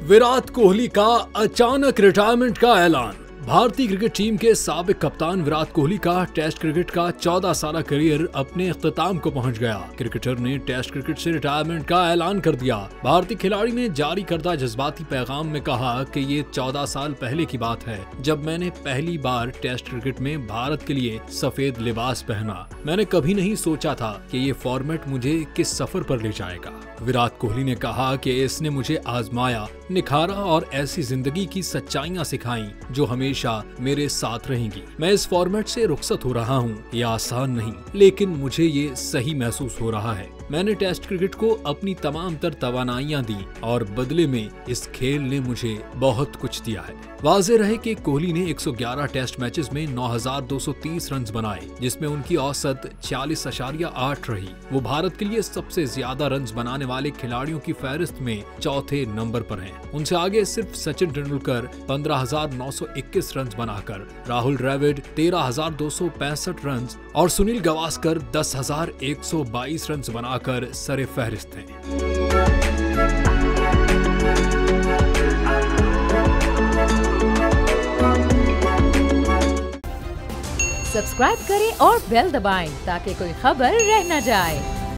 विराट कोहली का अचानक रिटायरमेंट का ऐलान। भारतीय क्रिकेट टीम के साबिक कप्तान विराट कोहली का टेस्ट क्रिकेट का 14 साल करियर अपने इख्तिताम को पहुंच गया। क्रिकेटर ने टेस्ट क्रिकेट से रिटायरमेंट का ऐलान कर दिया। भारतीय खिलाड़ी ने जारी करदा जज्बाती पैगाम में कहा कि ये 14 साल पहले की बात है जब मैंने पहली बार टेस्ट क्रिकेट में भारत के लिए सफेद लिबास पहना। मैंने कभी नहीं सोचा था कि ये फॉर्मेट मुझे किस सफर पर ले जाएगा। विराट कोहली ने कहा कि इसने मुझे आजमाया, निखारा और ऐसी जिंदगी की सच्चाइयां सिखाई जो हमेशा मेरे साथ रहेंगी। मैं इस फॉर्मेट से रुखसत हो रहा हूँ। ये आसान नहीं, लेकिन मुझे ये सही महसूस हो रहा है। मैंने टेस्ट क्रिकेट को अपनी तमाम तर तवानाइयां दी और बदले में इस खेल ने मुझे बहुत कुछ दिया है। वाज़ेह रहे कि कोहली ने 111 टेस्ट मैचेस में 9,230 रन बनाए, जिसमें उनकी औसत 40.8 रही। वो भारत के लिए सबसे ज्यादा रन बनाने वाले खिलाड़ियों की फहरिस्त में चौथे नंबर पर हैं। उनसे आगे सिर्फ सचिन तेंदुलकर 15,921 रन बनाकर, राहुल द्रविड़ 13,265 रन और सुनील गावस्कर 10,122 रन बनाकर सरे फहरिस्त हैं। सब्सक्राइब करें और बेल दबाएं ताकि कोई खबर रह न जाए।